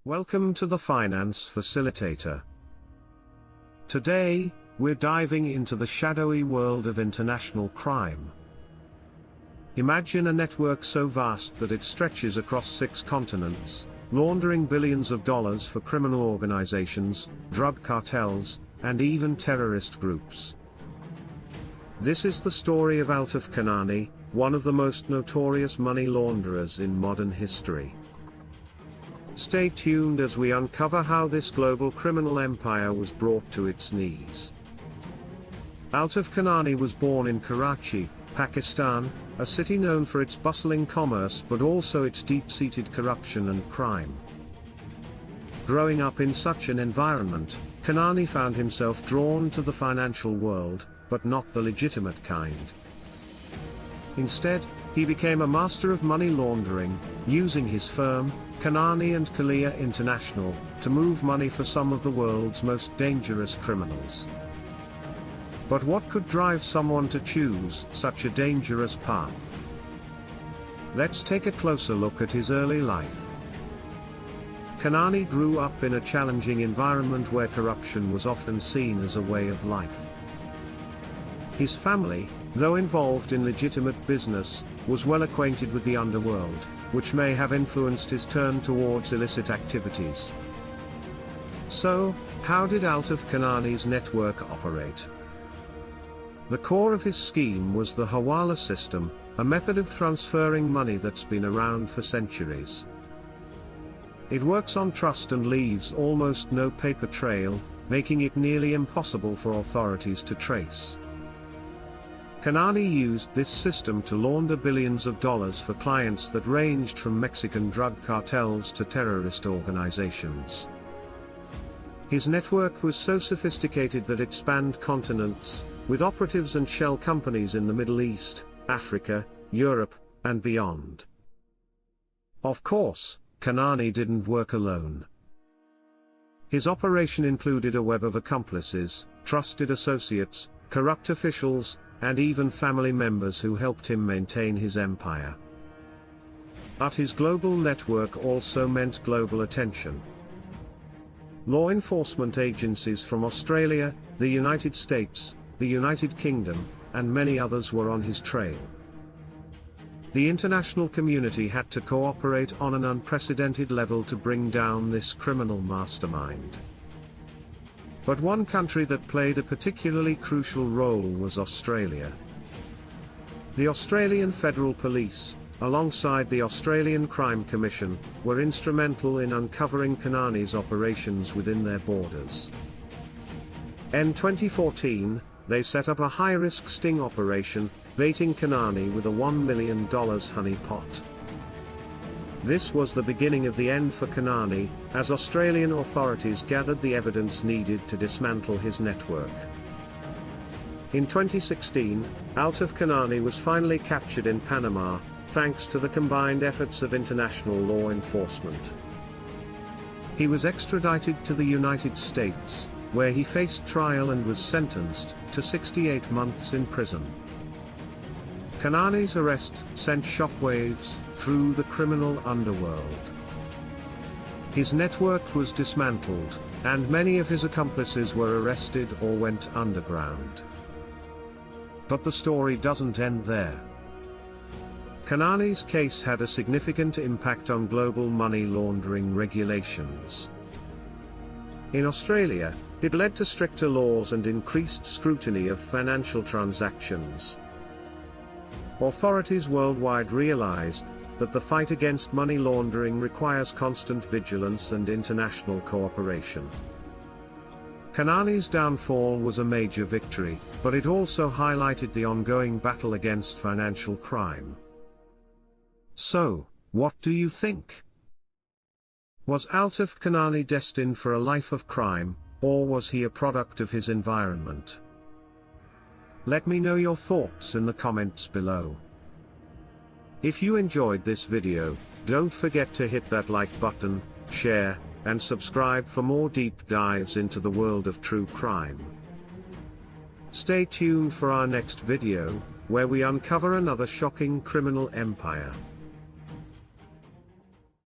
Welcome to the Finance Facilitator. Today, we're diving into the shadowy world of international crime. Imagine a network so vast that it stretches across 6 continents, laundering billions of dollars for criminal organizations, drug cartels, and even terrorist groups. This is the story of Altaf Khanani, one of the most notorious money launderers in modern history. Stay tuned as we uncover how this global criminal empire was brought to its knees. Altaf Khanani was born in Karachi, Pakistan, a city known for its bustling commerce but also its deep-seated corruption and crime. Growing up in such an environment, Khanani found himself drawn to the financial world, but not the legitimate kind. Instead, he became a master of money laundering, using his firm, Khanani & Kalia International, to move money for some of the world's most dangerous criminals. But what could drive someone to choose such a dangerous path? Let's take a closer look at his early life. Khanani grew up in a challenging environment where corruption was often seen as a way of life. His family, though involved in legitimate business, was well acquainted with the underworld, which may have influenced his turn towards illicit activities. So, how did Altaf Khanani's network operate? The core of his scheme was the Hawala system, a method of transferring money that's been around for centuries. It works on trust and leaves almost no paper trail, making it nearly impossible for authorities to trace. Khanani used this system to launder billions of dollars for clients that ranged from Mexican drug cartels to terrorist organizations. His network was so sophisticated that it spanned continents, with operatives and shell companies in the Middle East, Africa, Europe, and beyond. Of course, Khanani didn't work alone. His operation included a web of accomplices, trusted associates, corrupt officials, and even family members who helped him maintain his empire. But his global network also meant global attention. Law enforcement agencies from Australia, the United States, the United Kingdom, and many others were on his trail. The international community had to cooperate on an unprecedented level to bring down this criminal mastermind. But one country that played a particularly crucial role was Australia. The Australian Federal Police, alongside the Australian Crime Commission, were instrumental in uncovering Khanani's operations within their borders. In 2014, they set up a high-risk sting operation, baiting Khanani with a $1 million honeypot. This was the beginning of the end for Khanani, as Australian authorities gathered the evidence needed to dismantle his network. In 2016, Altaf Khanani was finally captured in Panama, thanks to the combined efforts of international law enforcement. He was extradited to the United States, where he faced trial and was sentenced to 68 months in prison. Khanani's arrest sent shockwaves through the criminal underworld. His network was dismantled, and many of his accomplices were arrested or went underground. But the story doesn't end there. Khanani's case had a significant impact on global money laundering regulations. In Australia, it led to stricter laws and increased scrutiny of financial transactions. Authorities worldwide realized that the fight against money laundering requires constant vigilance and international cooperation. Khanani's downfall was a major victory, but it also highlighted the ongoing battle against financial crime. So, what do you think? Was Altaf Khanani destined for a life of crime, or was he a product of his environment? Let me know your thoughts in the comments below. If you enjoyed this video, don't forget to hit that like button, share, and subscribe for more deep dives into the world of true crime. Stay tuned for our next video, where we uncover another shocking criminal empire.